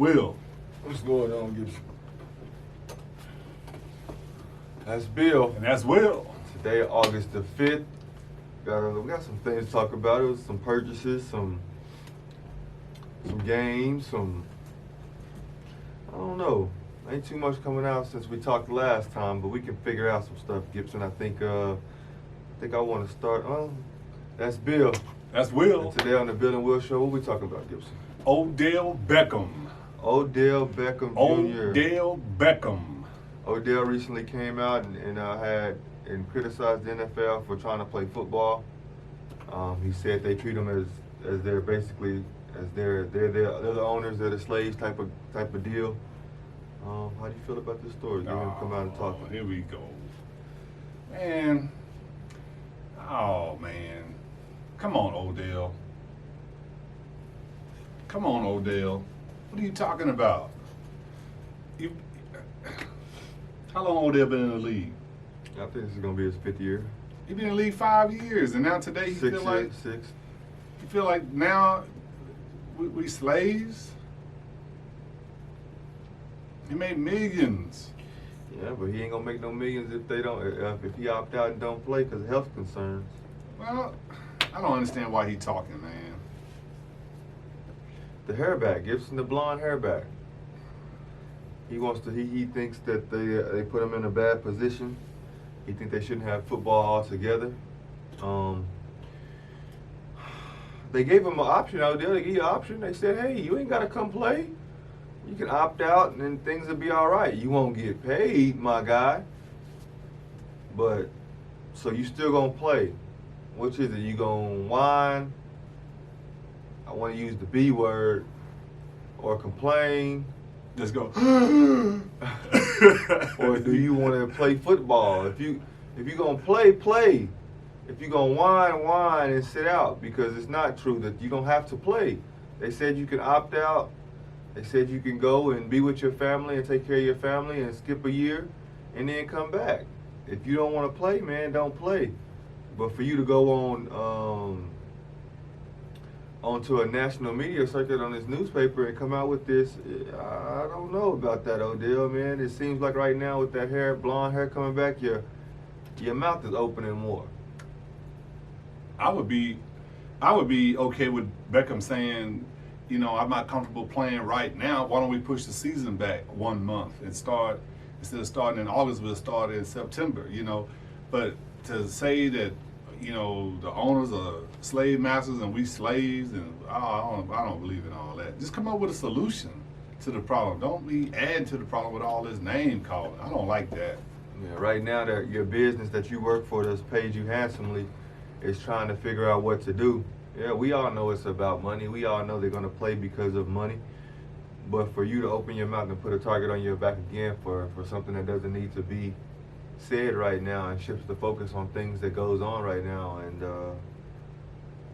Will. What's going on, Gibson? That's Bill. And that's Will. Today, August the 5th. We got some things to talk about. It was some purchases, some games, I don't know. Ain't too much coming out since we talked last time, but we can figure out some stuff, Gibson. I think I want to start. That's Bill. That's Will. And today on the Bill and Will Show, what we talking about, Gibson? Odell Beckham. Odell Beckham Jr. Odell Beckham. Odell recently came out and criticized the NFL for trying to play football. He said they treat him as they're basically they're the owners, they're the slaves type of deal. How do you feel about this story? Give him come out and talk. Here we go, man. Oh man, come on, Odell. Come on, Odell. What are you talking about? How long Odell been in the league? I think this is gonna be his 5th year. He been in the league 5 years, and now today he feel like six. You feel like now we slaves? He made millions. Yeah, but he ain't gonna make no millions if they don't. If he opt out and don't play because of health concerns. Well, I don't understand why he talking, man. The hairback, Gibson, the blonde hairback. He wants to. He thinks that they put him in a bad position. He thinks they shouldn't have football altogether. They gave him an option out there. They gave you an option. They said, hey, you ain't got to come play. You can opt out and then things will be all right. You won't get paid, my guy. But, so you still going to play. Which is it? You going to whine? I want to use the B word. Or complain. Let's go. Or do you want to play football? If you're going to play, play. If you're going to whine and sit out, because it's not true that you don't have to play. They said you can opt out. They said you can go and be with your family and take care of your family and skip a year and then come back. If you don't want to play, man, don't play. But for you to go on onto a national media circuit on this newspaper and come out with this, I don't know about that, Odell, man. It seems like right now with that hair, blonde hair coming back, your mouth is opening more. I would be okay with Beckham saying, you know, I'm not comfortable playing right now. Why don't we push the season back 1 month and start, instead of starting in August, we'll start in September, you know. But to say that, you know, the owners are slave masters and we slaves, and I don't believe in all that. Just come up with a solution to the problem. Don't be adding to the problem with all this name calling. I don't like that. Yeah, right now that your business that you work for that's paid you handsomely is trying to figure out what to do. Yeah, we all know it's about money. We all know they're going to play because of money. But for you to open your mouth and put a target on your back again for something that doesn't need to be said right now and shifts the focus on things that goes on right now. And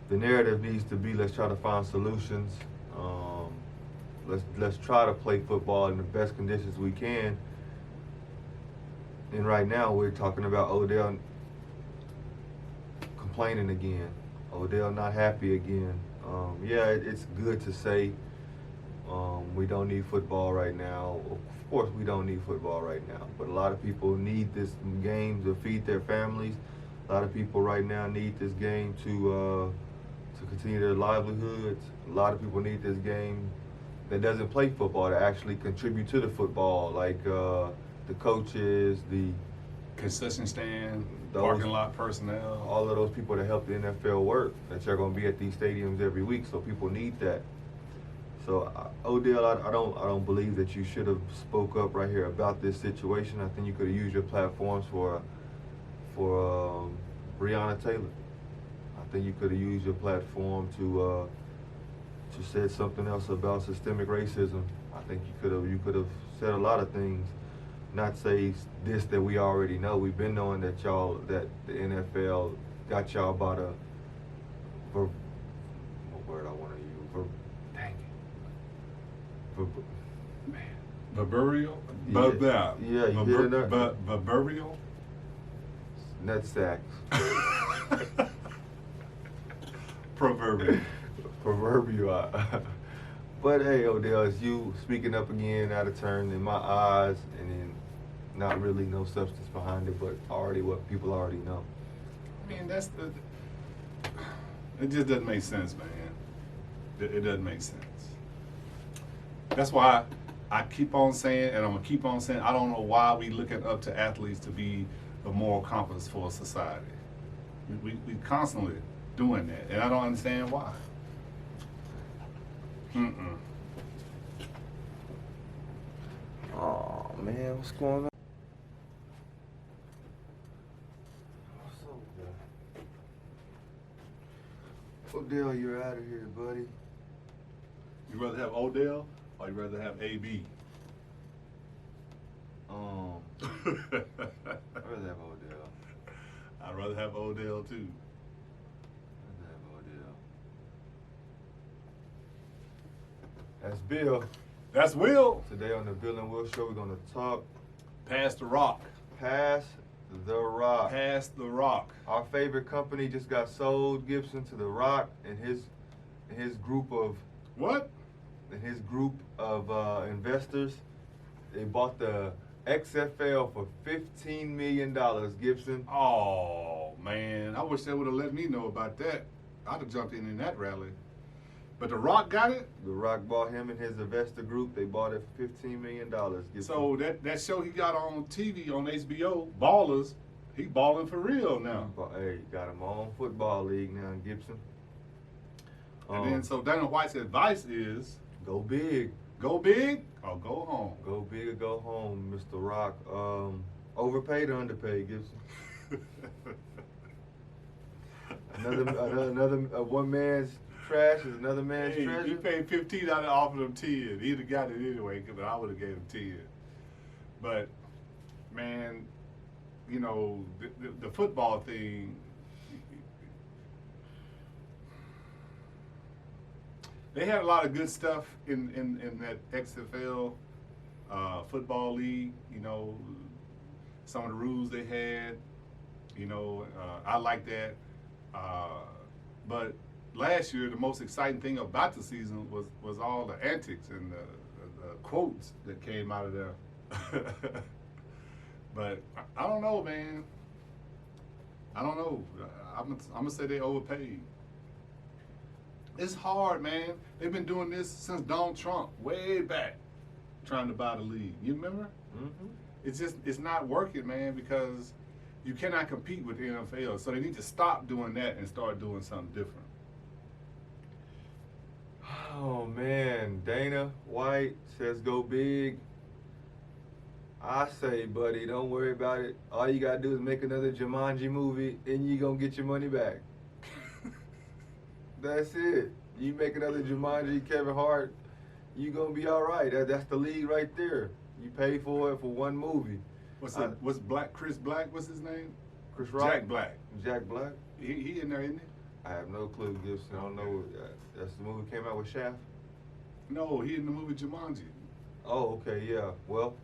the narrative needs to be, let's try to find solutions. Let's try to play football in the best conditions we can. And right now we're talking about Odell complaining again. Odell not happy again. Yeah, it's good to say we don't need football right now. Of course we don't need football right now, but a lot of people need this game to feed their families. A lot of people right now need this game to continue their livelihoods. A lot of people need this game that doesn't play football to actually contribute to the football, like the coaches, the concession stand, parking lot personnel. All of those people that help the NFL work, that you're going to be at these stadiums every week, so people need that. So Odell, I don't believe that you should have spoke up right here about this situation. I think you could have used your platforms for Breonna Taylor. I think you could have used your platform to said something else about systemic racism. I think you could have said a lot of things. Not say this that we already know. We've been knowing that that the NFL got y'all about what word I want to use? Dang it. Man. Barbarial? Yeah, you hear that? Barbarial? Nut sacks. Proverbial. Proverbial. But hey, Odell, it's you speaking up again out of turn in my eyes, and then not really no substance behind it, but already what people already know. I mean, it just doesn't make sense, man. It doesn't make sense. That's why I keep on saying, and I'm gonna keep on saying, I don't know why we looking up to athletes to be a moral compass for society. We constantly doing that, and I don't understand why. Oh man, what's going on? What's up, man? Odell, you're out of here, buddy. You rather have Odell or you rather have AB? I'd rather have Odell. I'd rather have Odell too. I'd rather have Odell. That's Bill. That's Will. Today on the Bill and Will Show, we're gonna talk Pass the rock. Pass the Rock. Pass the rock. Our favorite company just got sold, Gibson, to the Rock and his group of What? investors. They bought the XFL for $15 million, Gibson. Oh man, I wish they would have let me know about that. I'd have jumped in that rally. But the Rock got it. The Rock bought him and his investor group. They bought it for $15 million, Gibson. So that show he got on TV on HBO, Ballers, he balling for real now. Hey, got him on football league now, Gibson. And then so Dana White's advice is Go big. go big or go home. Go big or go home, Mr. Rock. Overpaid or underpaid, Gibson? another one man's trash is another man's treasure. You paid 15 out of offered him 10. He'd have got it anyway, but I would have gave him 10. But man, you know, the football thing. They had a lot of good stuff in that XFL football league. You know, some of the rules they had. You know, I like that. But last year, the most exciting thing about the season was all the antics and the quotes that came out of there. But I don't know, man. I don't know. I'm gonna say they overpaid. It's hard, man. They've been doing this since Donald Trump, way back, trying to buy the league. You remember? Mm-hmm. It's not working, man, because you cannot compete with the NFL. So they need to stop doing that and start doing something different. Oh man, Dana White says go big. I say, buddy, don't worry about it. All you gotta do is make another Jumanji movie, and you gonna get your money back. That's it. You make another Jumanji, Kevin Hart, you gonna be all right. That's the league right there. You pay for it for one movie. What's Black? Chris Black? What's his name? Chris Rock? Jack Black. Jack Black? He in there, isn't he? I have no clue, Gibson. I don't know. That's the movie came out with Shaft? No, he in the movie Jumanji. Oh, okay, yeah. Well,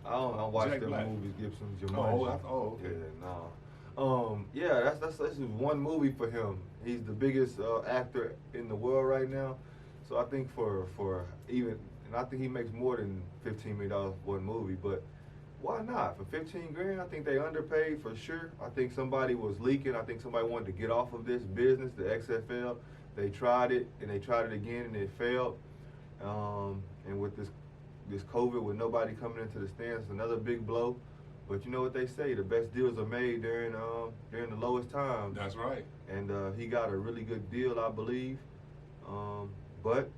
I don't watch Jack them Black. movies, Gibson. Jumanji. Okay. Yeah, no. Yeah, that's just one movie for him. He's the biggest actor in the world right now. So I think for even, and I think he makes more than $15 million for one movie, but why not? For 15 grand, I think they underpaid for sure. I think somebody was leaking. I think somebody wanted to get off of this business, the XFL. They tried it, and they tried it again, and it failed. And with this COVID, with nobody coming into the stands, it's another big blow. But you know what they say, the best deals are made during the lowest times. That's right. And he got a really good deal, I believe. But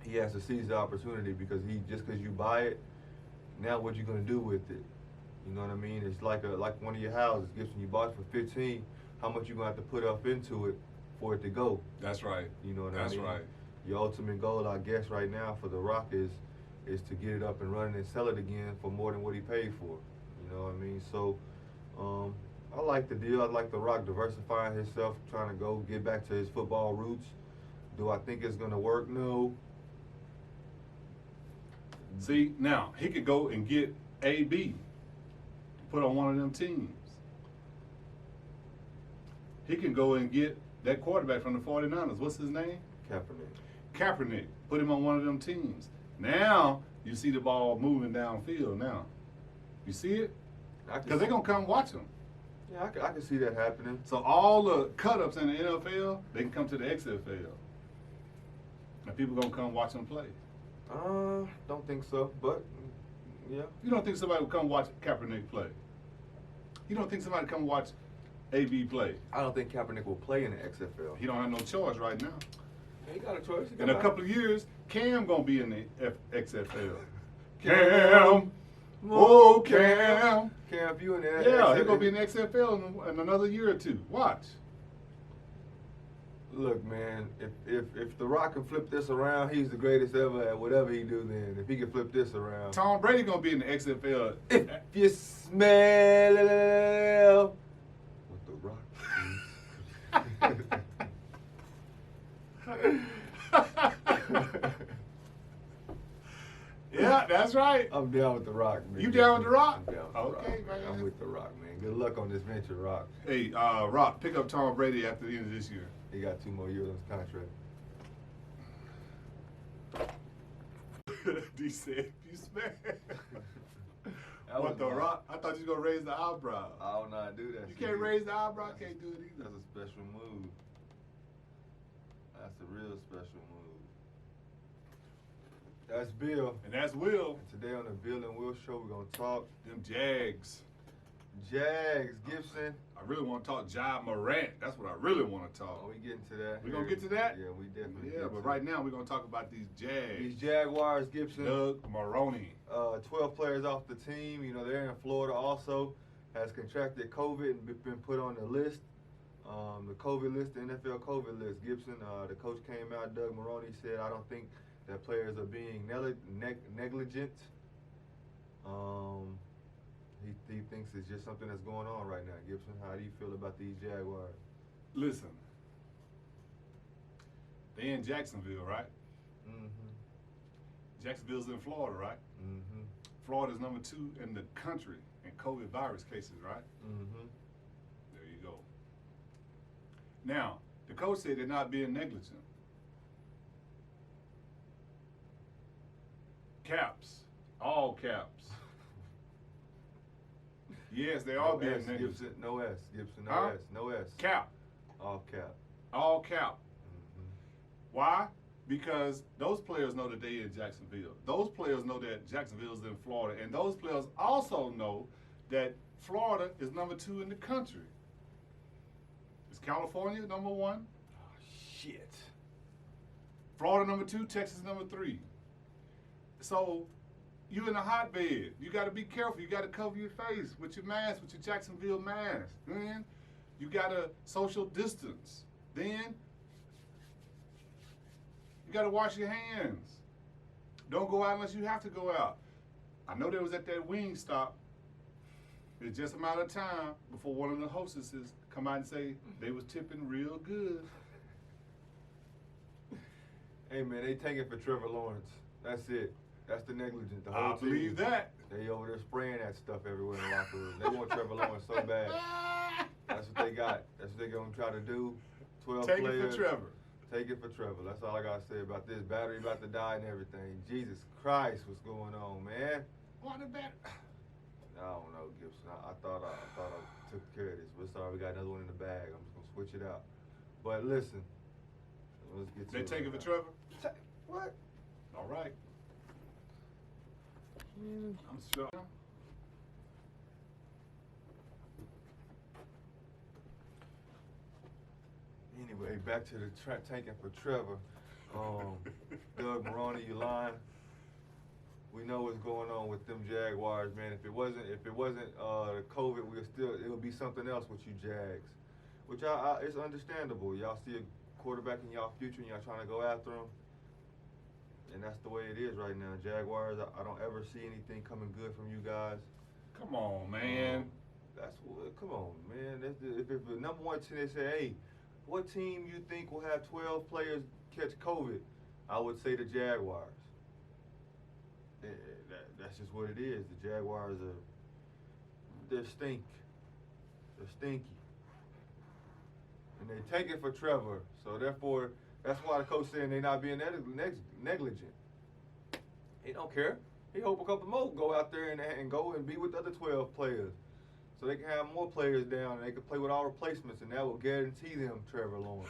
he has to seize the opportunity because just because you buy it, now what you gonna do with it? You know what I mean? It's like one of your houses, Gibson. You bought it for 15. How much you gonna have to put up into it for it to go? That's right. You know what I mean? That's right. Your ultimate goal, I guess, right now for The Rock is to get it up and running and sell it again for more than what he paid for. You know what I mean? So I like the deal. I like The Rock diversifying himself, trying to go get back to his football roots. Do I think it's gonna work? No. See, now he could go and get AB, put on one of them teams. He can go and get that quarterback from the 49ers. What's his name? Kaepernick. Kaepernick, put him on one of them teams. Now you see the ball moving downfield now. You see it? Because they're going to come watch him. Yeah, I can see that happening. So all the cut-ups in the NFL, they can come to the XFL. And people going to come watch them play. Don't think so, but yeah. You don't think somebody will come watch Kaepernick play? You don't think somebody come watch AB play? I don't think Kaepernick will play in the XFL. He don't have no choice right now. He got a choice. In a couple of years, Cam gonna be in the XFL. Cam, oh Cam. Cam, if you in there? Yeah, he gonna be in the XFL in another year or two. Watch. Look, man, if The Rock can flip this around, he's the greatest ever at whatever he do. Then if he can flip this around, Tom Brady gonna be in the XFL. If you smell what The Rock Yeah, that's right. I'm down with The Rock, man. You down with The Rock? I'm down with Okay, The Rock. man. I'm with The Rock, man. Good luck on this venture, Rock. Hey, Rock, pick up Tom Brady after the end of this year. He got 2 more years on his contract. D said, you smell. That What was the my- Rock? I thought you was gonna raise the eyebrow. I don't know how to do that. You shit. can't raise the eyebrow. Can't do it either. That's a special move. That's a real special move. That's Bill. And that's Will. And today on the Bill and Will Show, we're going to talk Them Jags. Jags, Gibson. I really want to talk Ja Morant. That's what I really want to Oh, talk. we getting to that. We gonna get to that? Yeah, we definitely Yeah, get but to right it. now we're gonna talk about these Jags. These Jaguars, Gibson. Doug Maroney. 12 players off the team. You know, they're in Florida also. Has contracted COVID and been put on the list. The COVID list, the NFL COVID list. Gibson, the coach came out, Doug Maroney said, I don't think that players are being negligent. He thinks it's just something that's going on right now. Gibson, how do you feel about these Jaguars? Listen, they in Jacksonville, right? Mm-hmm. Jacksonville's in Florida, right? Mm-hmm. Florida's number 2 in the country in COVID virus cases, right? Mm-hmm. There you go. Now, the coach said they're not being negligent. Caps, all caps. Yes, they are being negligent. Gibson, no S. Gibson, no Huh? S. No S. Cap, All cap. all cap. Mm-hmm. Why? Because those players know that they in Jacksonville. Those players know that Jacksonville's in Florida. And those players also know that Florida is number 2 in the country. Is California number 1? Oh, shit. Florida number 2, Texas number 3. So you in a hotbed. You got to be careful. You got to cover your face with your mask, with your Jacksonville mask. Then you got to social distance. Then you got to wash your hands. Don't go out unless you have to go out. I know they was at that wing stop. It's just a matter of time before one of the hostesses come out and say they was tipping real good. Hey, man, they take it for Trevor Lawrence. That's it. That's the negligence. The whole I believe team. that. They over there spraying that stuff everywhere in the locker room. They want Trevor Lawrence so bad. That's what they got. That's what they're going to try to do. 12 Take players. it for Trevor. Take it for Trevor. That's all I got to say about this. Battery about to die and everything. Jesus Christ, what's going on, man? Why the bat? I don't know, Gibson. I thought I took care of this, but sorry, we got another one in the bag. I'm just gonna switch it out. But listen, let's get to They it take it right for now. Trevor? What? All right. I'm sure. Anyway, back to the tanking for Trevor. Doug Maroney, you lying? We know what's going on with them Jaguars, man. If it wasn't the COVID, it would be something else with you Jags, which it's understandable. Y'all see a quarterback in y'all future, and y'all trying to go after him, and that's the way it is right now. Jaguars, I don't ever see anything coming good from you guys. Come on, man. Come on, man. If the number 1 team, they say, hey, what team you think will have 12 players catch COVID? I would say the Jaguars. That's just what it is. The Jaguars they're stinky. And they take it for Trevor. So therefore, That's why the coach saying they not being negligent. He don't care. He hope a couple more go out there and go and be with the other 12 players. So they can have more players down and they can play with all replacements, and that will guarantee them Trevor Lawrence.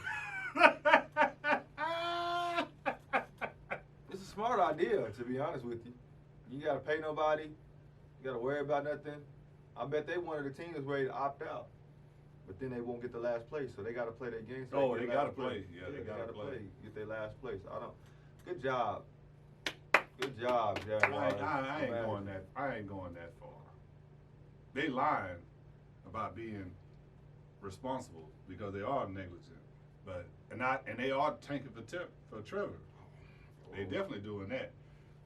It's a smart idea, to be honest with you. You got to pay nobody. You got to worry about nothing. I bet they one of the teams ready to opt out. But then they won't get the last place, so they got to play their game. So they got to play. Yeah, they got to play. Get their last place. Good job. Good job, Jaguars. I ain't going that. I ain't going that far. They lying about being responsible because they are negligent, and they are tanking for Trevor. They definitely doing that,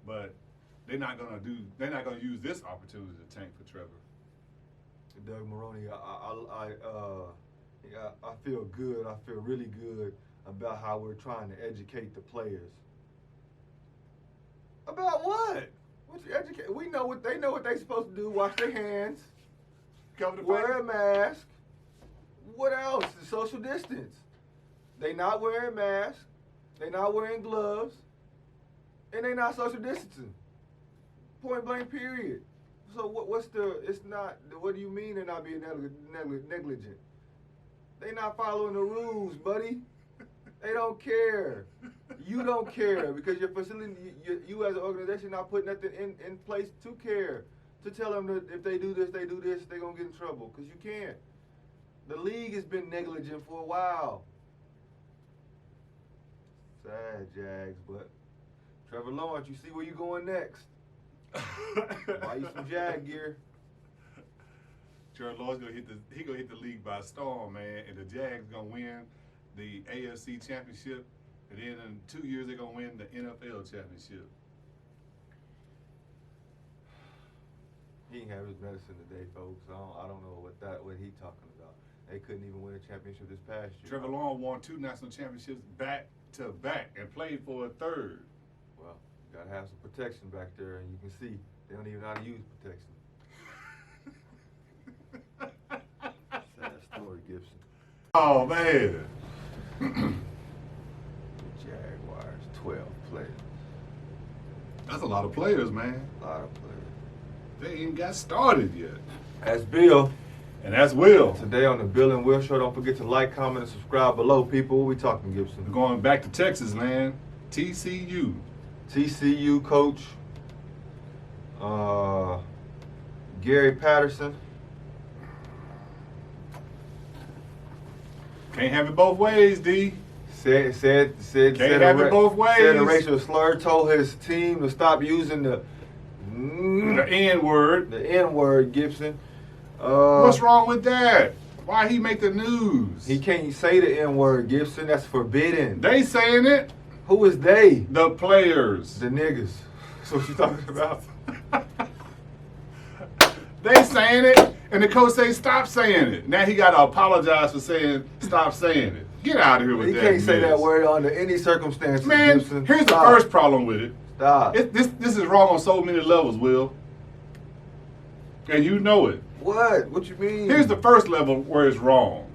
but they're not gonna use this opportunity to tank for Trevor. Doug Maroney, I feel good. I feel really good about how we're trying to educate the players. About what? What you educate? We know what they know what they supposed to do. Wash their hands. Cover the wear a mask. What else? The social distance. They not wearing masks. They not wearing gloves. And they not social distancing. Point blank period. So what do you mean they're not being negligent? They not following the rules, buddy. They don't care. You don't care because your facility, you as an organization not putting nothing in place to care. To tell them that if they do this, they're going to get in trouble because you can't. The league has been negligent for a while. Sad, Jags, but Trevor Lawrence, you see where you going next. Buy you some Jag gear. Trevor Lawrence gonna hit the league by storm, man, and the Jags gonna win the AFC championship, and then in 2 years they're gonna win the NFL championship. He didn't have his medicine today, folks. I don't know what he talking about. They couldn't even win a championship this past year. Trevor Lawrence won 2 national championships back to back and played for a third. Well, you gotta have some protection back there, and you can see they don't even know how to use protection. Sad story, Gibson. Oh man. Jaguars, 12 players. That's a lot of players, man. A lot of players. They ain't even got started yet. That's Bill. And that's Will. Today on the Bill and Will Show, don't forget to like, comment, and subscribe below, people. What we talking, Gibson? We're going back to Texas, man. TCU. TCU coach Gary Patterson. Can't have it both ways, D. Said Can't have it both ways. Said a racial slur. Told his team to stop using the N-word. The N-word, Gibson. What's wrong with that? Why he make the news? He can't say the N-word, Gibson. That's forbidden. They saying it. Who is they? The players. The niggas. That's what you talking about. They saying it, and the coach say stop saying it. Now he got to apologize for saying stop saying it. Get out of here with that. He can't say that word under any circumstances, man, Gibson. Here's the first problem with it. Stop. This is wrong on so many levels, Will. And you know it. What? What you mean? Here's the first level where it's wrong.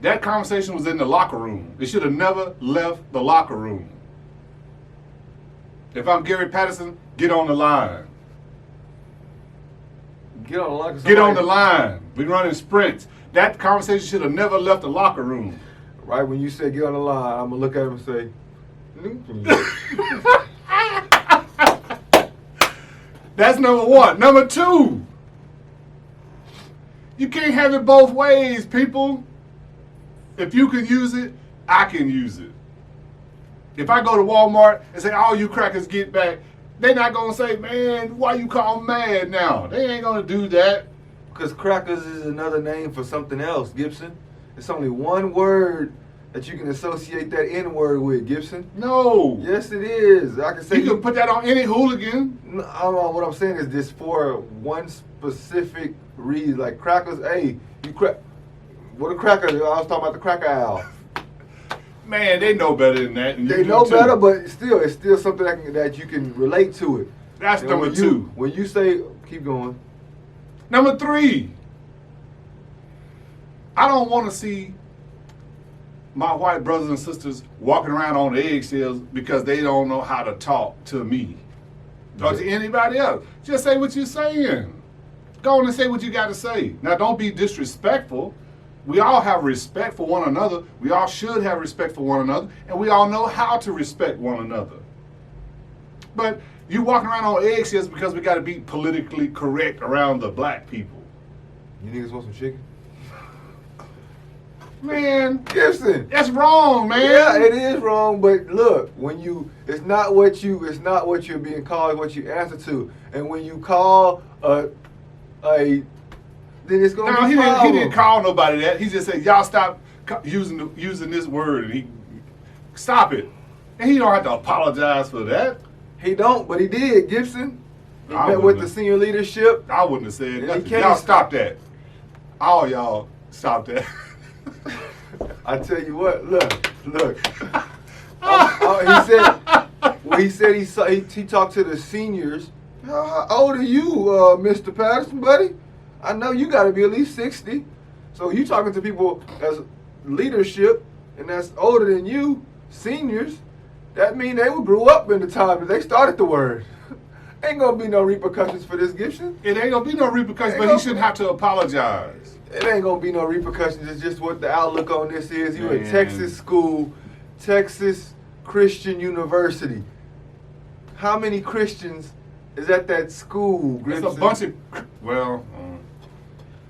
That conversation was in the locker room. It should have never left the locker room. If I'm Gary Patterson, get on the line. Get on the line. Get on the line. We running sprints. That conversation should have never left the locker room. Right when you say get on the line, I'm gonna look at him and say, That's number one. Number two, you can't have it both ways, people. If you can use it, I can use it. If I go to Walmart and say, all you crackers get back, they're not going to say, man, why you call them mad now? They ain't going to do that. Because crackers is another name for something else, Gibson. It's only one word that you can associate that N-word with, Gibson. No. Yes, it is. I can say you can put that on any hooligan. No, what I'm saying is this for one specific reason. Like crackers, hey, you crack. What a cracker. I was talking about the cracker owl. Man, they know better than that. And they know better, but still, it's still something that you can relate to it. That's number two. When you say, keep going. Number three, I don't want to see my white brothers and sisters walking around on eggshells because they don't know how to talk to me or to anybody else. Just say what you're saying. Go on and say what you got to say. Now, don't be disrespectful. We all have respect for one another. We all should have respect for one another, and we all know how to respect one another. But you walking around on eggshells because we got to be politically correct around the black people. You niggas want some chicken? Man, Gibson. that's wrong, man. Yeah, it is wrong, but look, when it's not what you're being called, it's what you answer to. And when you call then it's gonna No, be he didn't call nobody that. He just said, y'all stop using this word, and he stop it. And he don't have to apologize for that. He don't, but he did, Gibson. He I met with wouldn't the senior leadership. I wouldn't have said And he nothing. can't Y'all stop- stop that. All y'all stop that. I tell you what, look. He said he talked to the seniors. How old are you, Mr. Patterson, buddy? I know you got to be at least 60. So you talking to people as leadership, and that's older than you, seniors. That mean they grew up in the time that they started the word. Ain't gonna be no repercussions for this, Gibson. It ain't gonna be no repercussions, but he shouldn't have to apologize. It ain't gonna be no repercussions. It's just what the outlook on this is. You Man. at Texas school, Texas Christian University. How many Christians is at that school, It's Gibson? a bunch of, well,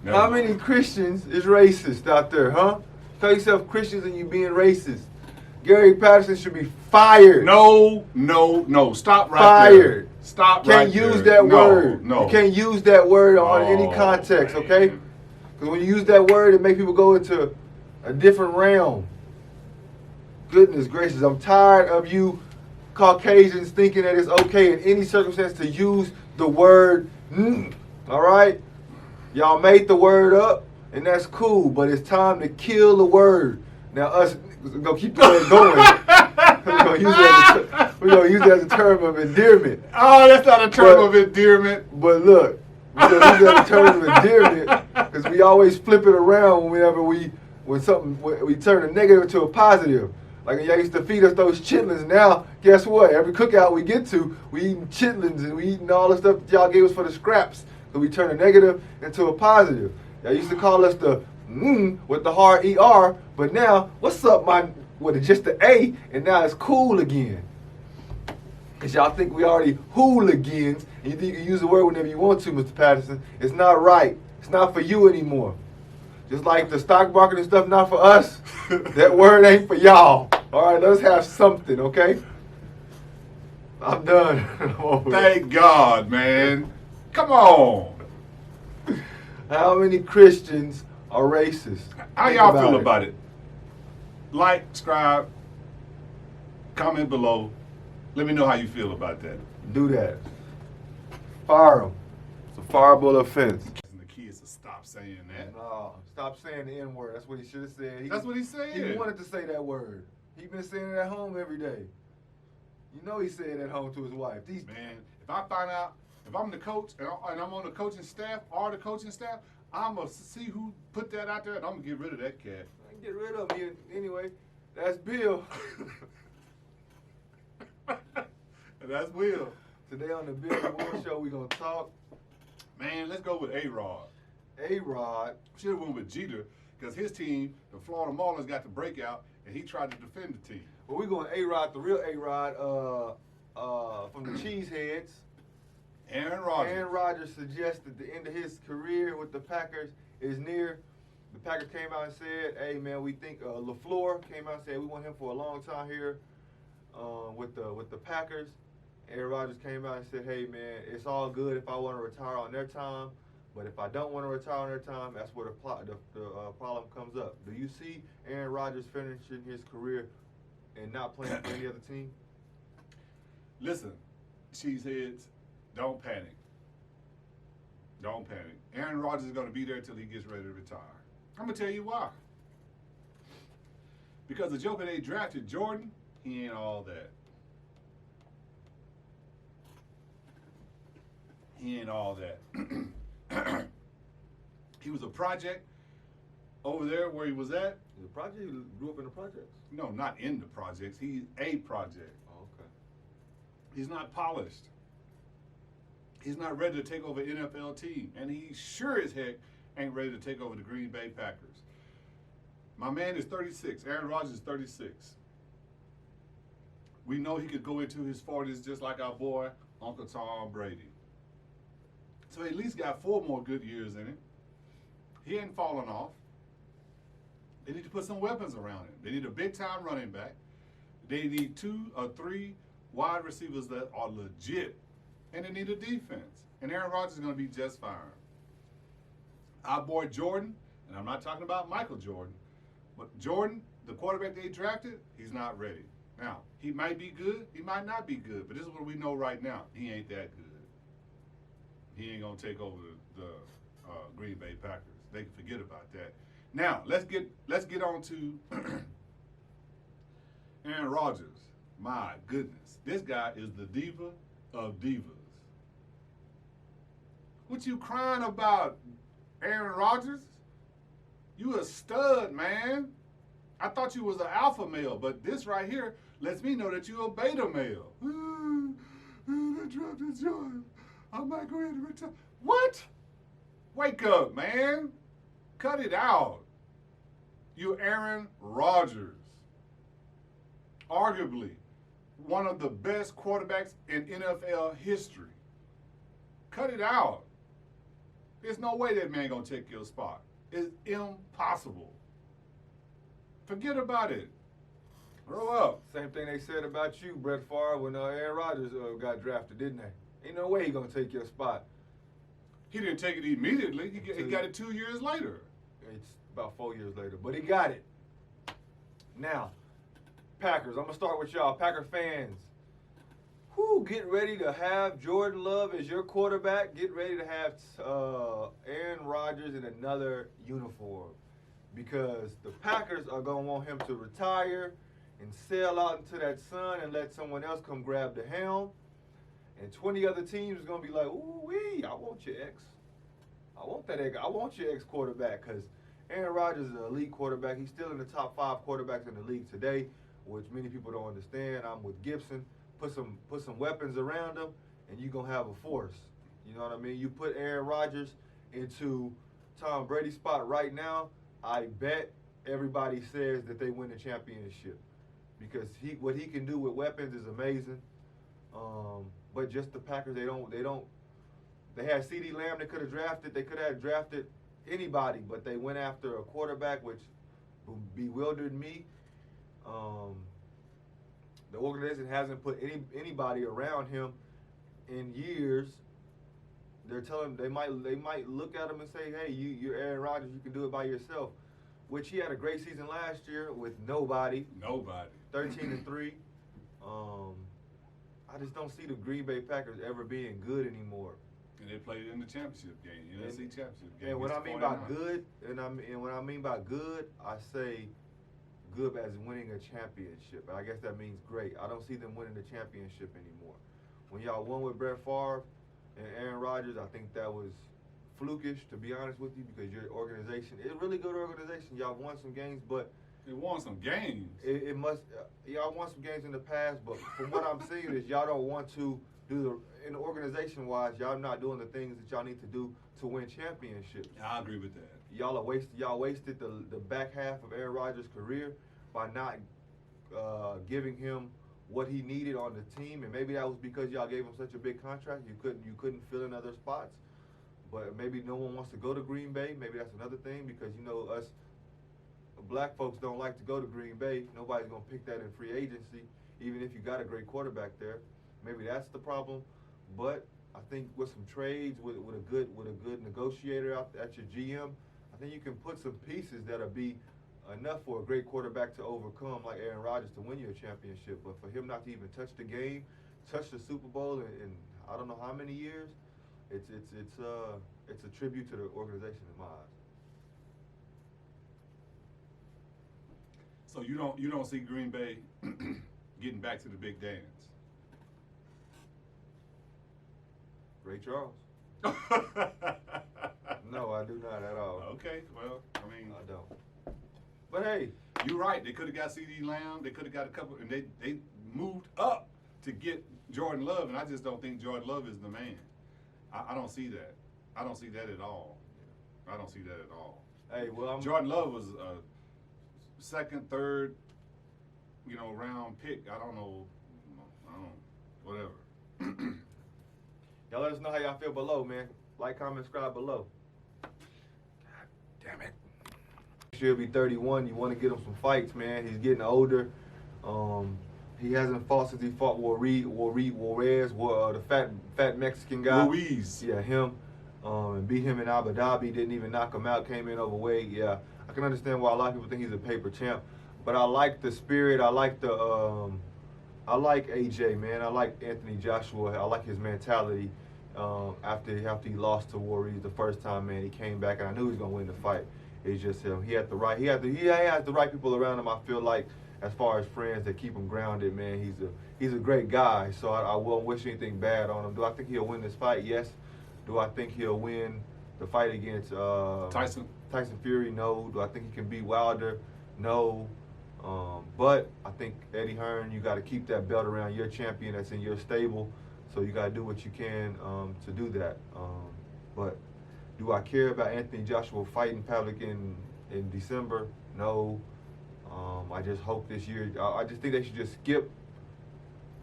never How mind. many Christians is racist out there, huh? Tell yourself Christians and you being racist. Gary Patterson should be fired. No. Stop right Fired. there. Stop Can't right use there. that word. No. You can't use that word on any Oh, context, man. okay? Because when you use that word, it makes people go into a different realm. Goodness gracious, I'm tired of you Caucasians thinking that it's okay in any circumstance to use the word all right? Y'all made the word up, and that's cool, but it's time to kill the word. Now us, we're going to keep the word going. We're going to use it as a term of endearment. Oh, that's not a term of endearment. But look, we're going to use that as a term of endearment because we always flip it around whenever we turn a negative to a positive. Like y'all used to feed us those chitlins. Now, guess what? Every cookout we get to, we eating chitlins and we eating all the stuff that y'all gave us for the scraps. So we turn a negative into a positive. Y'all used to call us the with the hard ER, but now, what's up, with just the A, and now it's cool again. Because y'all think we already hooligans, and you think you can use the word whenever you want to, Mr. Patterson. It's not right. It's not for you anymore. Just like the stock market and stuff not for us, that word ain't for y'all. All right, let's have something, okay? I'm done. I'm over it. Thank God, man. Come on. How many Christians are racist? How Think y'all feel about it? Like, subscribe, comment below. Let me know how you feel about that. Do that. Fire them. It's a fireable offense. And the kids to stop saying that. No, stop saying the N word. That's what he should have said. That's what he said. He wanted to say that word. He been saying it at home every day. You know he said it at home to his wife. Man, if I find out, if I'm the coach and I'm on the coaching staff or the coaching staff, I'm going to see who put that out there and I'm going to get rid of that cat. I can get rid of him anyway. That's Bill. That's Will. Today on the Bill and Will Show, we going to talk Man, let's go with A-Rod. A-Rod. Should have went with Jeter because his team, the Florida Marlins, got the breakout and he tried to defend the team. Well, we going A-Rod, the real A-Rod from the Cheeseheads. Aaron Rodgers. Aaron Rodgers suggests that the end of his career with the Packers is near. The Packers came out and said, hey, man, we think LaFleur came out and said we want him for a long time here with the Packers. Aaron Rodgers came out and said, hey, man, it's all good if I want to retire on their time, but if I don't want to retire on their time, that's where the problem comes up. Do you see Aaron Rodgers finishing his career and not playing for any other team? Listen, cheeseheads, don't panic. Don't panic. Aaron Rodgers is going to be there until he gets ready to retire. I'm going to tell you why. Because the joker they drafted, Jordan, he ain't all that. He ain't all that. He was a project over there where he was at. The project, he grew up in the projects. No, not in the projects. He's a project. Oh, okay. He's not polished. He's not ready to take over an NFL team. And he sure as heck ain't ready to take over the Green Bay Packers. My man is 36. Aaron Rodgers is 36. We know he could go into his 40s just like our boy, Uncle Tom Brady. So he at least got 4 more good years in him. He ain't falling off. They need to put some weapons around him. They need a big-time running back. They need 2 or 3 wide receivers that are legit. And they need a defense. And Aaron Rodgers is going to be just fine. Our boy Jordan, and I'm not talking about Michael Jordan, but Jordan, the quarterback they drafted, he's not ready. Now, he might be good, he might not be good, but this is what we know right now. He ain't that good. He ain't going to take over the Green Bay Packers. They can forget about that. Now, let's get on to Aaron Rodgers. My goodness. This guy is the diva of divas. What you crying about, Aaron Rodgers? You a stud, man. I thought you was an alpha male, but this right here lets me know that you a beta male. I dropped his joint. I might go ahead and retire. What? Wake up, man. Cut it out. You're Aaron Rodgers. Arguably one of the best quarterbacks in NFL history. Cut it out. There's no way that man gonna take your spot. It's impossible. Forget about it. Grow up. Same thing they said about you, Brett Favre, when Aaron Rodgers got drafted, didn't they? Ain't no way he gonna take your spot. He didn't take it immediately. He got it 2 years later. It's about 4 years later, but he got it. Now, Packers. I'm gonna start with y'all, Packer fans. Who get ready to have Jordan Love as your quarterback? Get ready to have Aaron Rodgers in another uniform, because the Packers are gonna want him to retire and sail out into that sun and let someone else come grab the helm. And 20 other teams are gonna be like, "Ooh wee, I want your ex. I want your ex quarterback," because Aaron Rodgers is an elite quarterback. He's still in the top 5 quarterbacks in the league today, which many people don't understand. I'm with Gibson. Put some weapons around him, and you're gonna have a force. You know what I mean? You put Aaron Rodgers into Tom Brady's spot right now, I bet everybody says that they win the championship, because what he can do with weapons is amazing. But just the Packers, they had CeeDee Lamb they could have drafted. They could have drafted anybody, but they went after a quarterback, which bewildered me. The organization hasn't put anybody around him in years. They're telling they might look at him and say, "Hey, you're Aaron Rodgers. You can do it by yourself," which he had a great season last year with nobody. 13-3. I just don't see the Green Bay Packers ever being good anymore. And they played in the championship game, NFC championship game. And what I mean by good, when I mean by good, I say good as winning a championship. I guess that means great. I don't see them winning the championship anymore. When y'all won with Brett Favre and Aaron Rodgers, I think that was flukish, to be honest with you, because your organization, it's a really good organization. Y'all won some games, but it won some games. It must. Y'all won some games in the past, but from what I'm seeing is y'all don't want to do in the organization wise. Y'all not doing the things that y'all need to do to win championships. I agree with that. Y'all wasted the back half of Aaron Rodgers' career by not giving him what he needed on the team, and maybe that was because y'all gave him such a big contract. You couldn't fill in other spots, but maybe no one wants to go to Green Bay. Maybe that's another thing, because us black folks don't like to go to Green Bay. Nobody's gonna pick that in free agency, even if you got a great quarterback there. Maybe that's the problem. But I think with some trades, with a good negotiator at your GM, I think you can put some pieces that'll be enough for a great quarterback to overcome, like Aaron Rodgers, to win you a championship. But for him not to even touch the game, touch the Super Bowl in I don't know how many years, it's a tribute to the organization in my eyes. So you don't see Green Bay getting back to the big dance? Ray Charles. No, I do not at all. Okay, well, I mean, I don't. But hey, you're right. They could have got CD Lamb. They could have got a couple, and they moved up to get Jordan Love, and I just don't think Jordan Love is the man. I don't see that. I don't see that at all. I don't see that at all. Hey, well, Jordan Love was a second, third, round pick. I don't know, whatever. Y'all let us know how y'all feel below, man. Like, comment, subscribe below. God damn it. He'll be 31. You want to get him some fights, man. He's getting older. He hasn't fought since he fought Juarez, the fat Mexican guy. Ruiz. Yeah, him. And beat him in Abu Dhabi. Didn't even knock him out. Came in overweight. Yeah, I can understand why a lot of people think he's a paper champ. But I like the spirit. I like AJ, man. I like Anthony Joshua. I like his mentality. After he lost to Juarez the first time, man, he came back, and I knew he was gonna win the fight. It's just him. He has the right people around him. I feel like, as far as friends that keep him grounded, man. He's a great guy. So I won't wish anything bad on him. Do I think he'll win this fight? Yes. Do I think he'll win the fight against Tyson Fury? No. Do I think he can beat Wilder? No. But I think Eddie Hearn, you got to keep that belt around your champion that's in your stable. So you got to do what you can to do that. But do I care about Anthony Joshua fighting Pavlik in December? No. I just hope this year, I just think they should just skip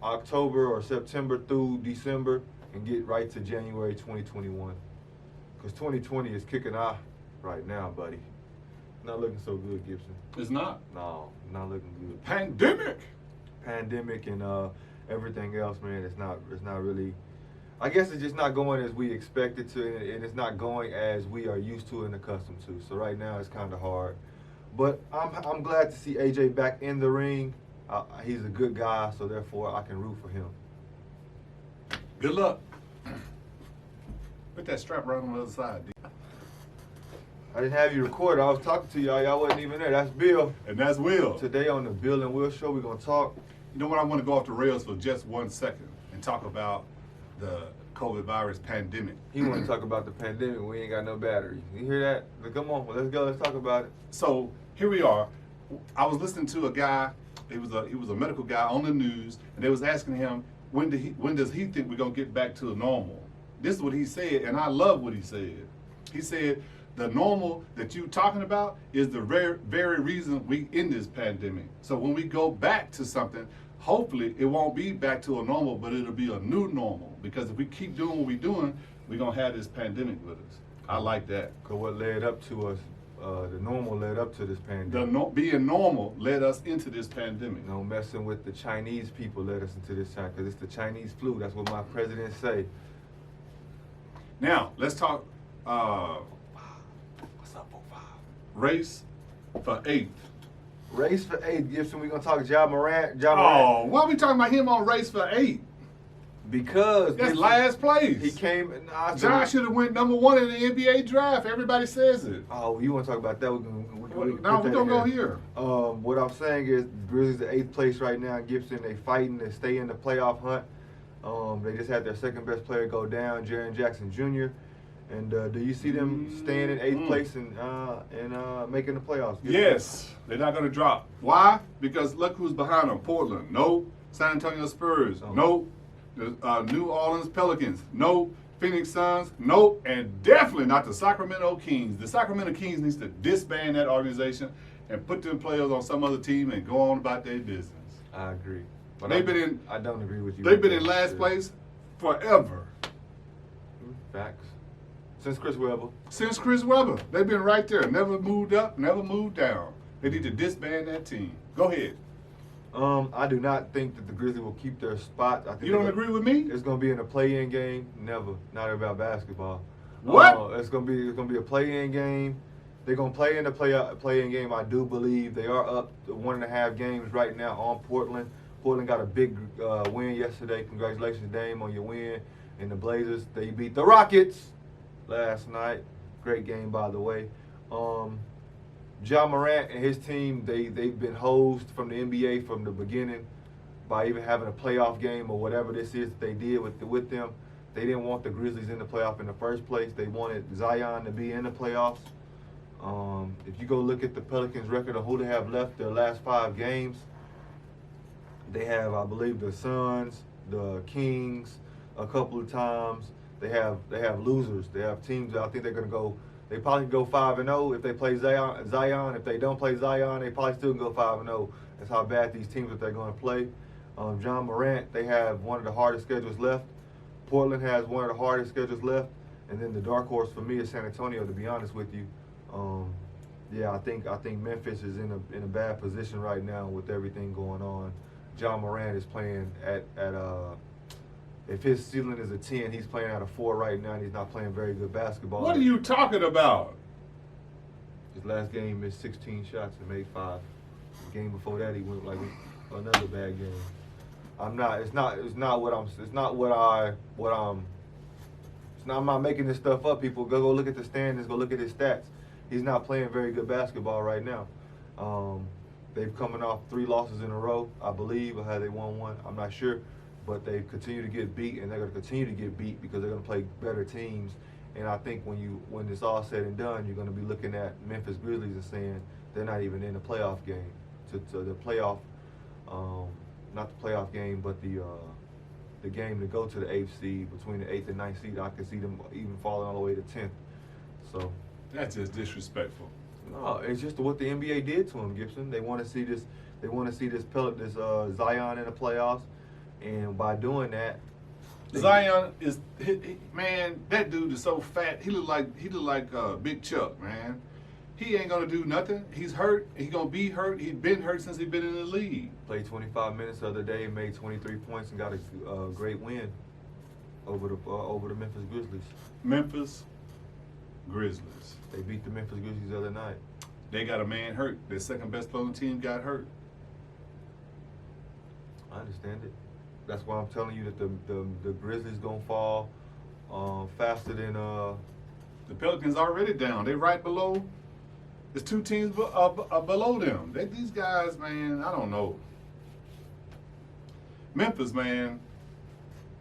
October or September through December and get right to January 2021. Because 2020 is kicking off right now, buddy. Not looking so good, Gibson. It's not. No, not looking good. Pandemic and everything else, man. It's not really. I guess it's just not going as we expected to, and it's not going as we are used to and accustomed to. So right now it's kind of hard. But I'm glad to see AJ back in the ring. He's a good guy, so therefore I can root for him. Good luck. Put that strap right on the other side, D. I didn't have you record. I was talking to y'all. Y'all wasn't even there. That's Bill. And that's Will. Today on the Bill and Will Show, we're going to talk. You know what? I want to go off the rails for just 1 second and talk about the COVID virus pandemic. He want to talk about the pandemic. We ain't got no battery. You hear that? But come on, let's go. Let's talk about it. So here we are. I was listening to a guy. He was a medical guy on the news, and they was asking him when does he think we're gonna get back to the normal. This is what he said, and I love what he said. He said the normal that you talking about is the very reason we in this pandemic. So when we go back to something, hopefully it won't be back to a normal, but it'll be a new normal. Because if we keep doing what we're doing, we're gonna have this pandemic with us. I like that. Cause what led up to us, the normal led up to this pandemic. Being normal led us into this pandemic. No messing with the Chinese people led us into this time, cause it's the Chinese flu. That's what my president say. Now let's talk. What's up, 45? Race for 8th. Race for 8th, Gibson. We're going to talk Ja Morant. Oh, why are we talking about him on race for 8th? Because that's last place. He came. Ja should have went number 1 in the NBA draft. Everybody says it. Oh, you want to talk about that? We're gonna go here. What I'm saying is, Grizzlies are 8th place right now. Gibson, they fighting to stay in the playoff hunt. They just had their second best player go down, Jaren Jackson Jr. And do you see them staying in 8th place and making the playoffs? Yes, they're not going to drop. Why? Because look who's behind them. Portland, no. San Antonio Spurs, no. The New Orleans Pelicans, no. Phoenix Suns, no. And definitely not the Sacramento Kings. The Sacramento Kings needs to disband that organization and put them players on some other team and go on about their business. I agree. But I don't agree with you. They've been in last place forever. Facts. Since Chris Webber. They've been right there. Never moved up, never moved down. They need to disband that team. Go ahead. I do not think that the Grizzlies will keep their spot. I think you don't agree with me? It's going to be in a play-in game. Never. Not about basketball. What? It's going to be a play-in game. They're going to play in the play-in game. I do believe they are up to 1.5 games right now on Portland. Portland got a big win yesterday. Congratulations, Dame, on your win. And the Blazers, they beat the Rockets last night. Great game, by the way. Ja Morant and his team, they've been hosed from the NBA from the beginning by even having a playoff game or whatever this is that they did with them. They didn't want the Grizzlies in the playoff in the first place. They wanted Zion to be in the playoffs. If you go look at the Pelicans' record of who they have left their last 5 games, they have, I believe, the Suns, the Kings, a couple of times. They have losers. They have teams that I think they're gonna go. They probably can go 5-0 if they play Zion. If they don't play Zion, they probably still can go 5-0. That's how bad these teams that they're going to play. John Morant, they have one of the hardest schedules left. Portland has one of the hardest schedules left, and then the dark horse for me is San Antonio. To be honest with you, yeah, I think Memphis is in a bad position right now with everything going on. John Morant is playing at if his ceiling is a 10, he's playing at a 4 right now, and he's not playing very good basketball. What are you talking about? His last game, he missed 16 shots and made 5. The game before that, he went like another bad game. I'm not making this stuff up. People go look at the standings, go look at his stats. He's not playing very good basketball right now. They've coming off 3 losses in a row, I believe, or have they won 1? I'm not sure. But they continue to get beat, and they're going to continue to get beat because they're going to play better teams. And I think when it's all said and done, you're going to be looking at Memphis Grizzlies and saying they're not even in the playoff game. To the playoff, not the playoff game, but the game to go to the 8th seed, between the 8th and 9th seed. I can see them even falling all the way to 10th. So that's just disrespectful. No, it's just what the NBA did to him, Gibson. They want to see this. They want to see this Zion in the playoffs. And by doing that, Zion is man. That dude is so fat. He look like Big Chuck, man. He ain't gonna do nothing. He's hurt. He gonna be hurt. He's been hurt since he's been in the league. Played 25 minutes the other day, made 23 points, and got a great win over the Memphis Grizzlies. Memphis Grizzlies. They beat the Memphis Grizzlies the other night. They got a man hurt. Their second best player on the team got hurt. I understand it. That's why I'm telling you that the Grizzlies gonna fall faster than the Pelicans already down. They right below. There's 2 teams below them. These guys, man, I don't know. Memphis, man,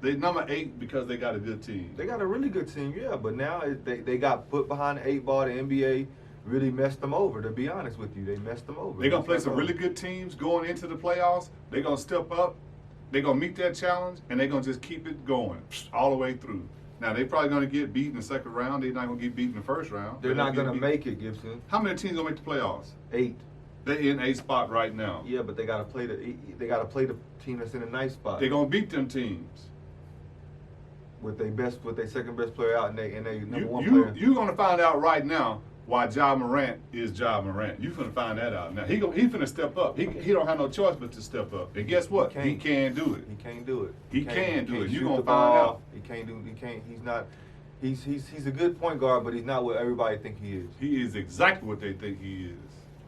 they number 8 because they got a good team. They got a really good team, yeah. But now they got put behind the 8 ball. The NBA really messed them over. To be honest with you, they messed them over. They're gonna play some really good teams going into the playoffs. They're gonna step up. They're going to meet that challenge, and they're going to just keep it going all the way through. Now, they're probably going to get beat in the second round. They're not going to get beat in the first round. They're not going to make it, Gibson. How many teams going to make the playoffs? 8. They're in 8 spot right now. Yeah, but they got to play the team that's in a nice spot. They're going to beat them teams. With their second best player out and they number 1 player. You're going to find out right now why Ja Morant is Ja Morant. You're going to find that out. Now, he finna step up. He don't have no choice but to step up. And guess what? He can do it. He can't do it. He can do it. You're going to ball. find out. He's not. He's a good point guard, but he's not what everybody think he is. He is exactly what they think he is.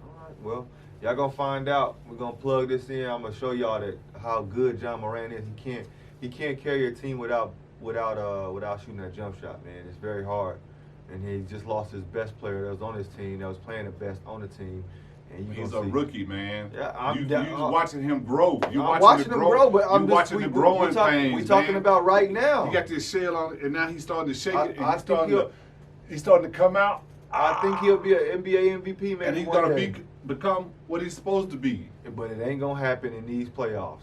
All right, well, y'all going to find out. We're going to plug this in. I'm going to show y'all how good Ja Morant is. He can't carry a team without shooting that jump shot, man. It's very hard. And he just lost his best player that was on his team, that was playing the best on the team. And he's a rookie, man. Yeah, you're watching him grow. I'm watching him grow, but I'm watching the growing pains. We're talking about right now. You got this shell on it, and now he's starting to shake it. And he's starting to come out. I think he'll be an NBA MVP, man. And he's going to become what he's supposed to be. But it ain't going to happen in these playoffs.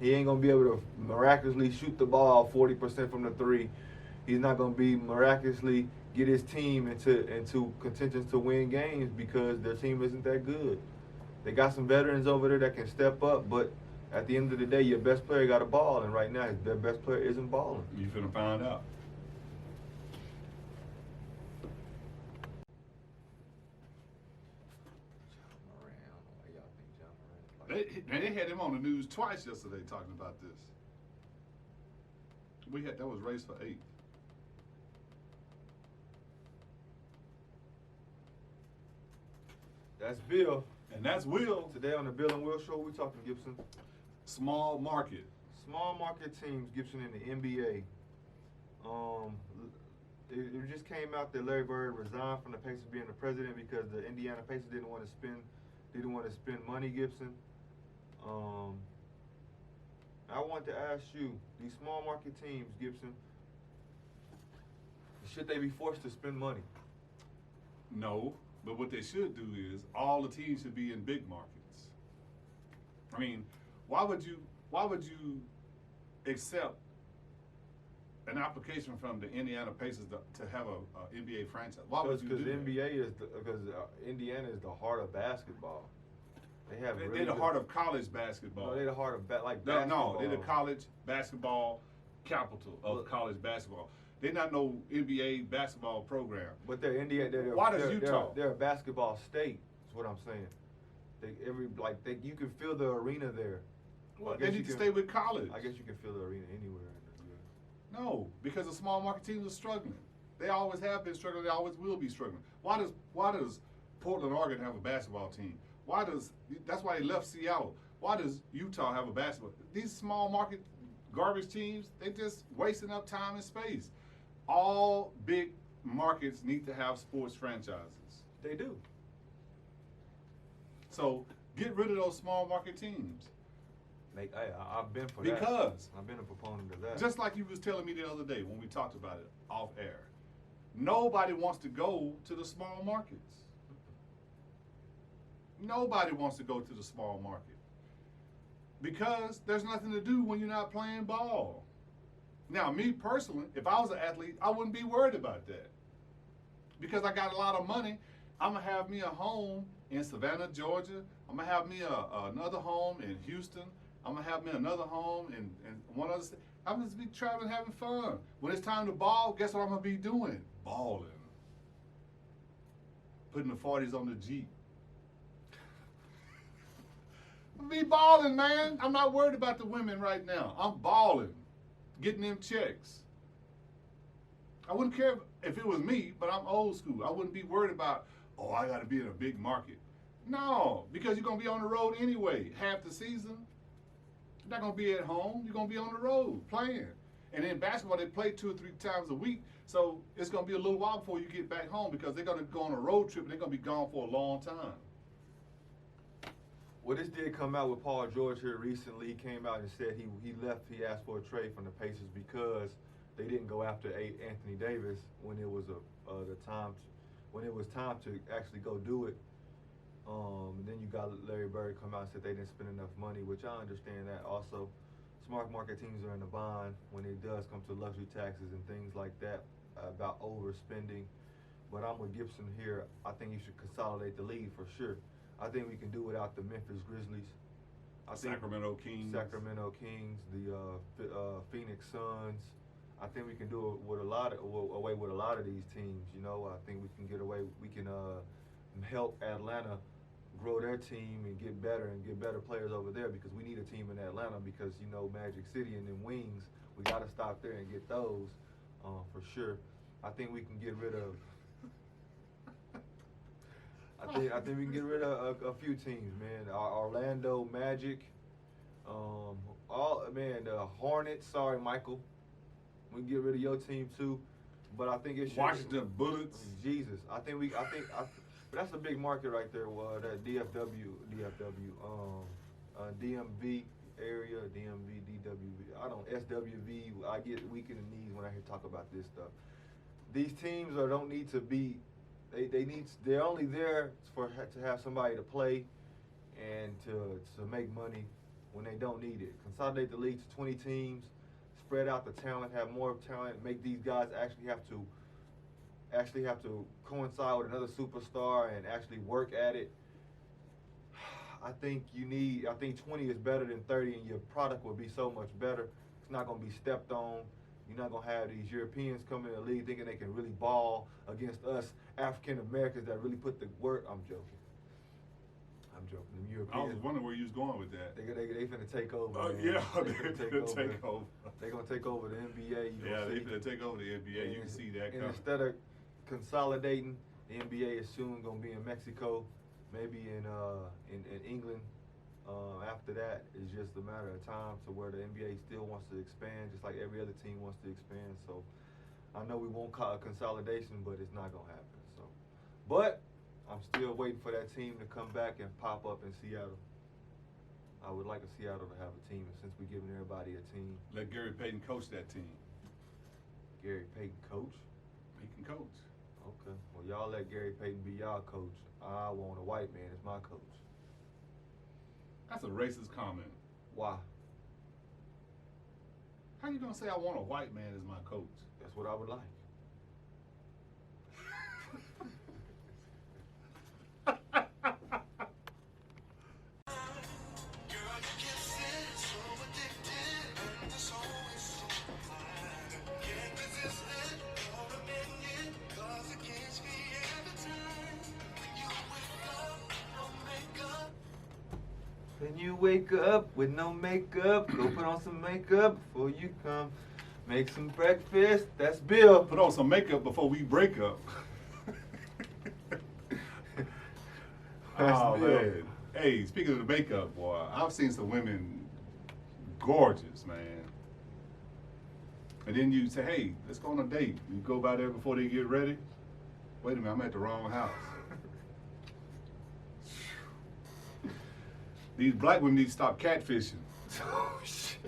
He ain't going to be able to miraculously shoot the ball 40% from the 3. He's not going to be miraculously get his team into contention to win games because their team isn't that good. They got some veterans over there that can step up, but at the end of the day, your best player got a ball, and right now, their best player isn't balling. You finna find out. They had him on the news twice yesterday talking about this. That was race for 8. That's Bill. And that's Will. Today on the Bill and Will Show, we're talking Gibson. Small market. Small market teams, Gibson, in the NBA. It just came out that Larry Bird resigned from the Pacers being the president because the Indiana Pacers didn't want to spend money, Gibson. I want to ask you, these small market teams, Gibson, should they be forced to spend money? No, But what they should do is all the teams should be in big markets. I mean, why would you accept an application from the Indiana Pacers to have a NBA franchise? Why would you do that? Because Indiana is the heart of basketball. They have They're the heart of college basketball. No, they're the heart of basketball. No, they're the college basketball capital of college basketball. They're not no NBA basketball program. But they're Indiana. Why does Utah? They're a basketball state. Is what I'm saying. You can feel the arena there. Well, they need to stay with college. I guess you can feel the arena anywhere in the US. No, because the small market teams are struggling. They always have been struggling. They always will be struggling. Why does Portland, Oregon have a basketball team? That's why they left Seattle. Why does Utah have a basketball? These small market garbage teams, they just wasting up time and space. All big markets need to have sports franchises. They do. So get rid of those small market teams. I've been for Because that. I've been a proponent of that. Just like you was telling me the other day when we talked about it off air. Nobody wants to go to the small markets. Nobody wants to go to the small market. Because there's nothing to do when you're not playing ball. Now, me personally, if I was an athlete, I wouldn't be worried about that. Because I got a lot of money, I'm going to have me a home in Savannah, Georgia. I'm going to have me another home in Houston. I'm going to have me another home in one other state. I'm just be traveling, having fun. When it's time to ball, guess what I'm going to be doing? Balling. Putting the 40s on the Jeep. I'm be balling, man. I'm not worried about the women right now. I'm balling. Getting them checks. I wouldn't care if it was me, but I'm old school. I wouldn't be worried about, oh, I got to be in a big market. No, because you're going to be on the road anyway, half the season. You're not going to be at home. You're going to be on the road playing. And in basketball, they play 2 or 3 times a week, so it's going to be a little while before you get back home because they're going to go on a road trip and they're going to be gone for a long time. Well, this did come out with Paul George here recently. He came out and said he left. He asked for a trade from the Pacers because they didn't go after Anthony Davis when it was time to actually go do it. Then you got Larry Bird come out and said they didn't spend enough money, which I understand that. Also, smart market teams are in a bind when it does come to luxury taxes and things like that about overspending. But I'm with Gibson here. I think you should consolidate the league for sure. I think we can do without the Memphis Grizzlies. Sacramento Kings, the Phoenix Suns. I think we can do it with away with a lot of these teams. You know, I think we can get away. We can help Atlanta grow their team and get better players over there because we need a team in Atlanta because Magic City and then Wings. We got to stop there and get those for sure. I think we can get rid of. I think we can get rid of a few teams, man. Orlando Magic, the Hornets. Sorry, Michael. We can get rid of your team too, but I think it should. Washington Bullets. Jesus, but that's a big market right there. That DMV area, DMV, DWV. SWV. I get weak in the knees when I hear talk about this stuff. These teams don't need to be. They're only there to have somebody to play and to make money when they don't need it. Consolidate the league to 20 teams, spread out the talent, have more talent, make these guys actually have to coincide with another superstar and actually work at it. I think 20 is better than 30 and your product will be so much better. It's not going to be stepped on. You're not going to have these Europeans come in the league thinking they can really ball against us African Americans that really put the work. I'm joking. Them Europeans, I was wondering where you was going with that. They finna take over. Yeah, they're take over. They're going to take over the NBA. They're finna take over the NBA. And, you can see that and coming. instead of consolidating, the NBA is soon going to be in Mexico, maybe in England. After that, it's just a matter of time to where the NBA still wants to expand, just like every other team wants to expand. So I know we won't call it consolidation, but it's not gonna happen. So, but I'm still waiting for that team to come back and pop up in Seattle. I would like Seattle to have a team, and since we're giving everybody a team, let Gary Payton coach that team. Gary Payton coach. He can coach. Okay. Well, y'all let Gary Payton be y'all coach. I want a white man as my coach. That's a racist comment. Why? How you gonna say I want a white man as my coach? That's what I would like. When you wake up with no makeup, go put on some makeup before you come. Make some breakfast. That's Bill. Put on some makeup before we break up. That's Oh Bill. man. Hey, speaking of the makeup, boy, I've seen some women gorgeous, man. And then you say, hey, let's go on a date. You go by there before they get ready. Wait a minute, I'm at the wrong house. These black women need to stop catfishing. Oh, shit.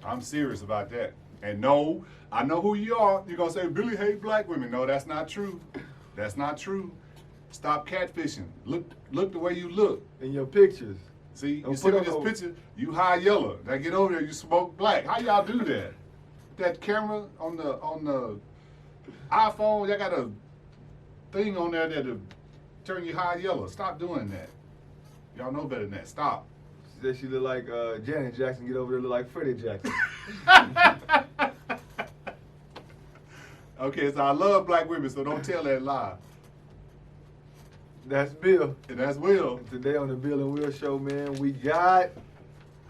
I'm serious about that. And no, I know who you are. You're going to say, Billy hate black women. No, that's not true. That's not true. Stop catfishing. Look the way you look. In your pictures. See, Don't you see put in this on- picture, you high yellow. Now get over there, you smoke black. How y'all do that? That camera on the iPhone, y'all got a thing on there that'll turn you high yellow. Stop doing that. Y'all know better than that. Stop. She said she look like Janet Jackson. Get over there, look like Freddie Jackson. Okay, so I love black women, so don't tell that lie. That's Bill. And that's Will. Today on the Bill and Will Show, man, we got.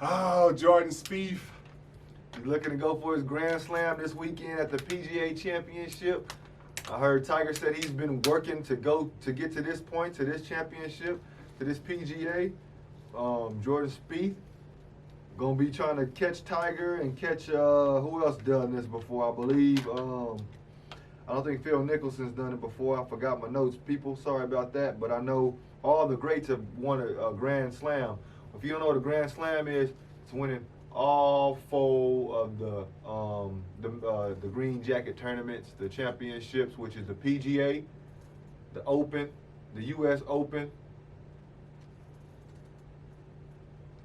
Oh, Jordan Spieth. He's looking to go for his Grand Slam this weekend at the PGA Championship. I heard Tiger said he's been working to get to this point, to this championship, to this PGA. Jordan Spieth gonna be trying to catch Tiger and catch who else done this before? I believe I don't think Phil Mickelson's done it before. I forgot my notes, people. Sorry about that, but I know all the greats have won a Grand Slam. If you don't know what a Grand Slam is, it's winning all four of the green jacket tournaments, the championships, which is the PGA, the Open, the U.S. Open,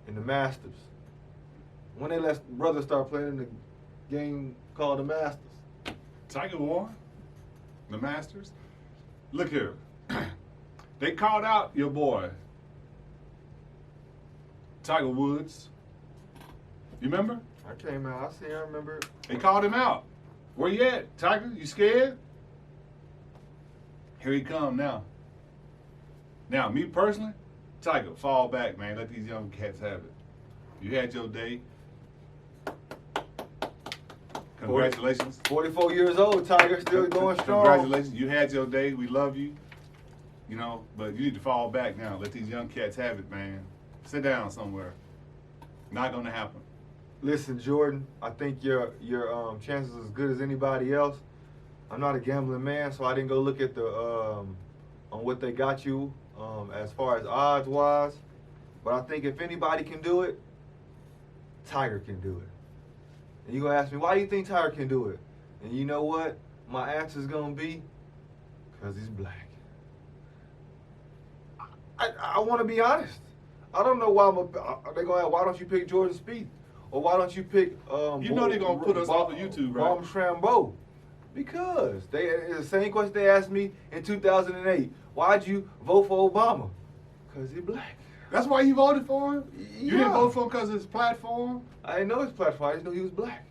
and the Masters. When they let brothers start playing in the game called the Masters? Tiger won the Masters. Look here. They called out your boy, Tiger Woods. You remember? I came out. I remember. They called him out. Where you at, Tiger? You scared? Here he come now. Now, me personally, Tiger, fall back, man. Let these young cats have it. You had your day. Congratulations. 44 years old, Tiger, still going strong. Congratulations. You had your day. We love you. You know, but you need to fall back now. Let these young cats have it, man. Sit down somewhere. Not going to happen. Listen, Jordan, I think your chances are as good as anybody else. I'm not a gambling man, so I didn't go look at the on what they got you as far as odds wise. But I think if anybody can do it, Tiger can do it. And you're gonna ask me, why do you think Tiger can do it? And you know what? My answer is gonna be, because he's black. I want to be honest. I don't know why they're gonna ask, why don't you pick Jordan Spieth? Or why don't you pick You know they're gonna put us off of YouTube, right? Brom Shambo. Because it's the same question they asked me in 2008. Why'd you vote for Obama? Because he's black. That's why you voted for him? You didn't Yeah. vote for him because of his platform? I didn't know his platform. I just knew he was black.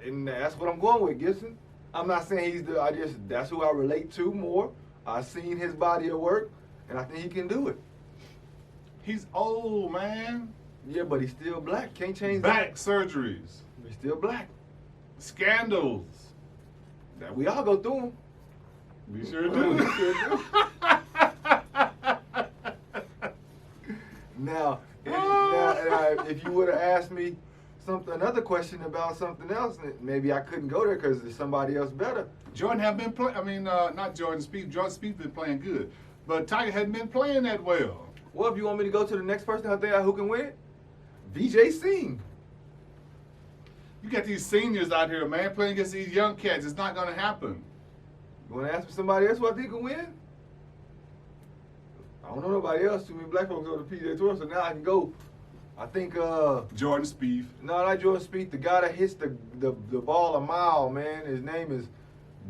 And that's what I'm going with, Gibson. I'm not saying that's who I relate to more. I've seen his body of work, and I think he can do it. He's old, man. Yeah, but he's still black. Can't change Back surgeries. that. He's still black. Scandals. That we all go through them. We sure do. Now, if you would have asked me another question about something else, maybe I couldn't go there because there's somebody else better. Jordan have been playing, not Jordan Spieth. Jordan Spieth been playing good. But Tiger hadn't been playing that well. Well, if you want me to go to the next person out there who can win it, VJ Singh. You got these seniors out here, man, playing against these young cats. It's not going to happen. You want to ask me somebody else who I think can win? I don't know nobody else. Too many black folks go to PJ Tour, so now I can go. I think Jordan Spieth. No, not Jordan Spieth. The guy that hits the ball a mile, man. His name is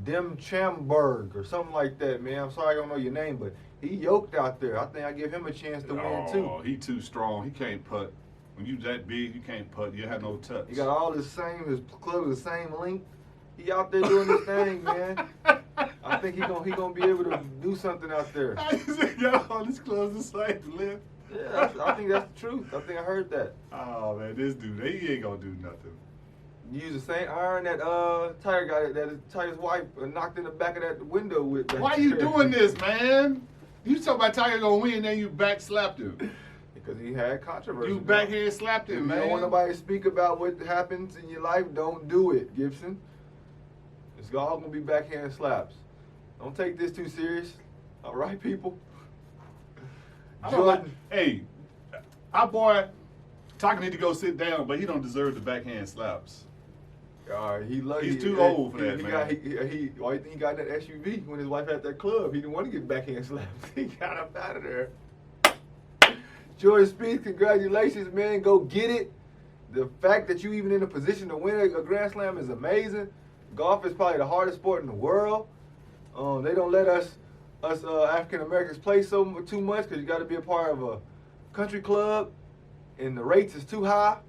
Dem Chamberg or something like that, man. I'm sorry I don't know your name, but he yoked out there. I think I give him a chance to win too. Oh, he too strong. He can't putt. When you that big, you can't putt. You have no touch. He got all his club is the same length. He out there doing his thing, man. I think he gonna be able to do something out there. He got all his clubs the same length. Yeah, I think that's the truth. I think I heard that. Oh man, this dude, he ain't gonna do nothing. You use the same iron that Tiger got that Tiger's wife knocked in the back of that window with. Why you doing this, man? You talking about Tiger gonna win, then you back slapped him. Because he had controversy. You backhand slapped him, man. You don't want nobody to speak about what happens in your life, don't do it, Gibson. It's all gonna be backhand slaps. Don't take this too serious. All right, people. Jordan. Hey, our boy Tiger need to go sit down, but he don't deserve the backhand slaps. He's too old for that, man. Why you think he got in that SUV when his wife had that club? He didn't want to get backhand slapped. He got up out of there. Jordan Spieth, congratulations, man. Go get it. The fact that you even in a position to win a Grand Slam is amazing. Golf is probably the hardest sport in the world. They don't let us African Americans play too much because you got to be a part of a country club, and the rates is too high.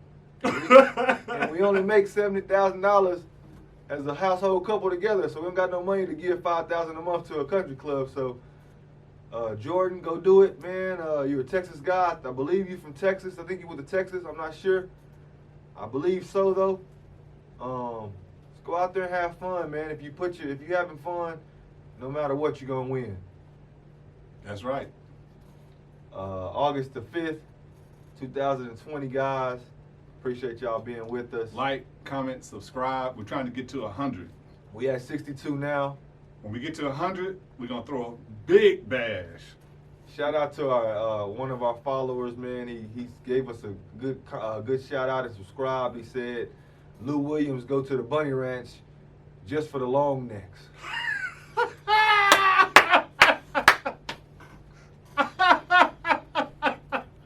And we only make $70,000 as a household couple together, so we don't got no money to give $5,000 a month to a country club. So, Jordan, go do it, man. You're a Texas guy. I believe you from Texas. I think you went to Texas. I'm not sure. I believe so though. Let's go out there and have fun, man. If you having fun, no matter what, you're gonna win. That's right. August the 5th, 2020, guys. Appreciate y'all being with us. Like, comment, subscribe. We're trying to get to 100. We at 62 now. When we get to 100, we're gonna throw a big bash. Shout out to our one of our followers, man. He gave us a good shout out and subscribed. He said, Lou Williams go to the Bunny Ranch just for the long necks.